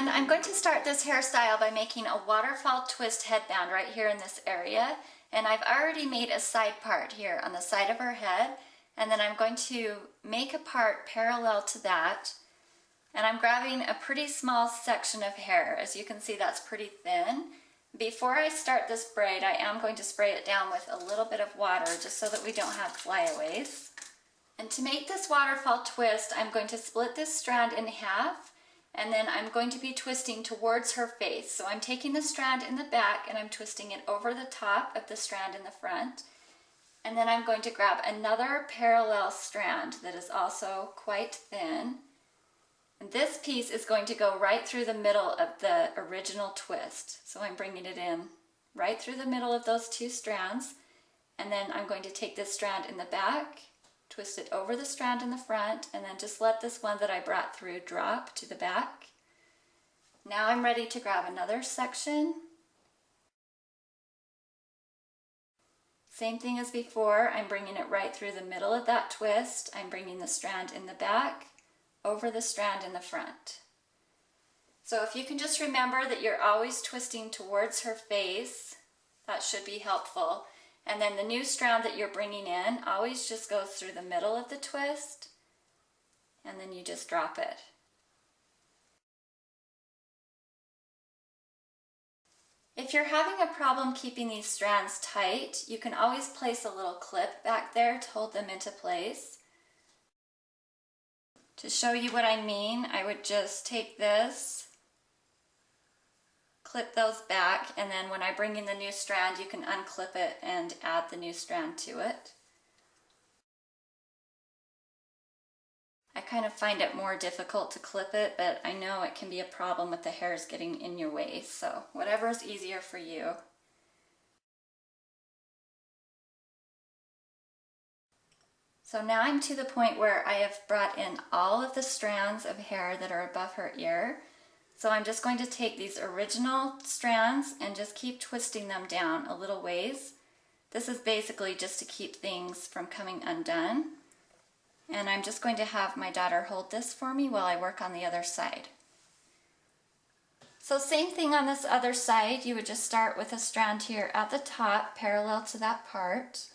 And I'm going to start this hairstyle by making a waterfall twist headband right here in this area. And I've already made a side part here on the side of her head. And then I'm going to make a part parallel to that. And I'm grabbing a pretty small section of hair. As you can see, that's pretty thin. Before I start this braid, I am going to spray it down with a little bit of water just so that we don't have flyaways. And to make this waterfall twist, I'm going to split this strand in half, and then I'm going to be twisting towards her face. So I'm taking the strand in the back and I'm twisting it over the top of the strand in the front. And then I'm going to grab another parallel strand that is also quite thin. And this piece is going to go right through the middle of the original twist. So I'm bringing it in right through the middle of those two strands. And then I'm going to take this strand in the back, twist it over the strand in the front, and then just let this one that I brought through drop to the back. Now I'm ready to grab another section. Same thing as before, I'm bringing it right through the middle of that twist. I'm bringing the strand in the back, over the strand in the front. So if you can just remember that you're always twisting towards her face, that should be helpful. And then the new strand that you're bringing in always just goes through the middle of the twist, and then you just drop it. If you're having a problem keeping these strands tight, you can always place a little clip back there to hold them into place. To show you what I mean, I would just take this, clip those back, and then when I bring in the new strand, you can unclip it and add the new strand to it. I kind of find it more difficult to clip it, but I know it can be a problem with the hairs getting in your way, so whatever is easier for you. So now I'm to the point where I have brought in all of the strands of hair that are above her ear. So I'm just going to take these original strands and just keep twisting them down a little ways. This is basically just to keep things from coming undone. And I'm just going to have my daughter hold this for me while I work on the other side. So same thing on this other side, you would just start with a strand here at the top parallel to that part.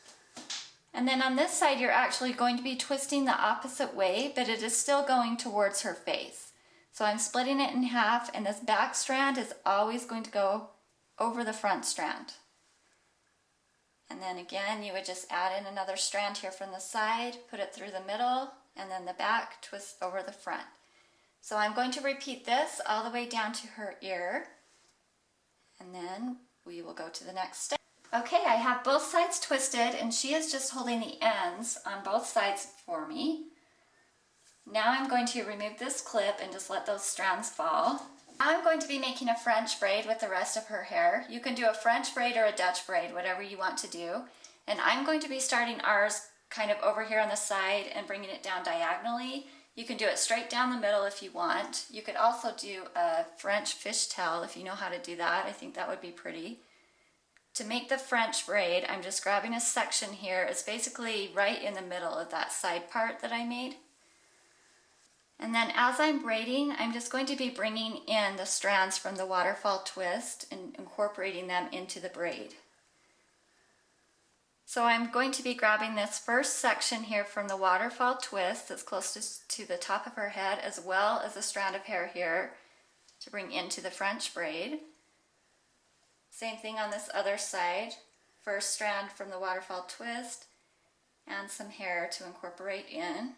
And then on this side you're actually going to be twisting the opposite way, but it is still going towards her face. So I'm splitting it in half, and this back strand is always going to go over the front strand. And then again, you would just add in another strand here from the side, put it through the middle, and then the back, twist over the front. So I'm going to repeat this all the way down to her ear, and then we will go to the next step. Okay, I have both sides twisted, and she is just holding the ends on both sides for me. Now I'm going to remove this clip and just let those strands fall. I'm going to be making a French braid with the rest of her hair. You can do a French braid or a Dutch braid, whatever you want to do. And I'm going to be starting ours kind of over here on the side and bringing it down diagonally. You can do it straight down the middle if you want. You could also do a French fishtail if you know how to do that. I think that would be pretty. To make the French braid, I'm just grabbing a section here. It's basically right in the middle of that side part that I made. And then as I'm braiding, I'm just going to be bringing in the strands from the waterfall twist and incorporating them into the braid. So I'm going to be grabbing this first section here from the waterfall twist that's closest to the top of her head, as well as a strand of hair here to bring into the French braid. Same thing on this other side. First strand from the waterfall twist and some hair to incorporate in.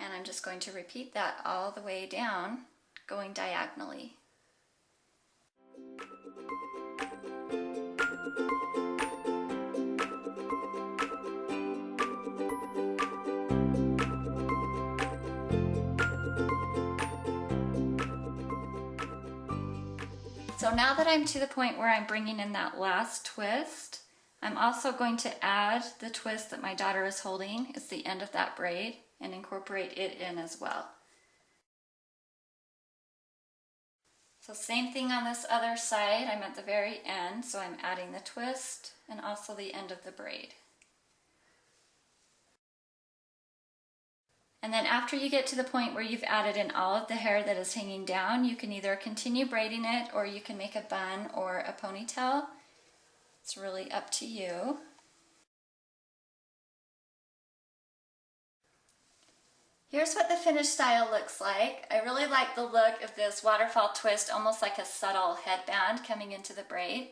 And I'm just going to repeat that all the way down, going diagonally. So now that I'm to the point where I'm bringing in that last twist, I'm also going to add the twist that my daughter is holding. It's the end of that braid, and incorporate it in as well. So same thing on this other side. I'm at the very end, so I'm adding the twist and also the end of the braid. And then after you get to the point where you've added in all of the hair that is hanging down, you can either continue braiding it or you can make a bun or a ponytail. It's really up to you. Here's what the finished style looks like. I really like the look of this waterfall twist, almost like a subtle headband coming into the braid.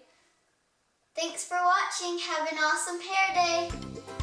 Thanks for watching. Have an awesome hair day.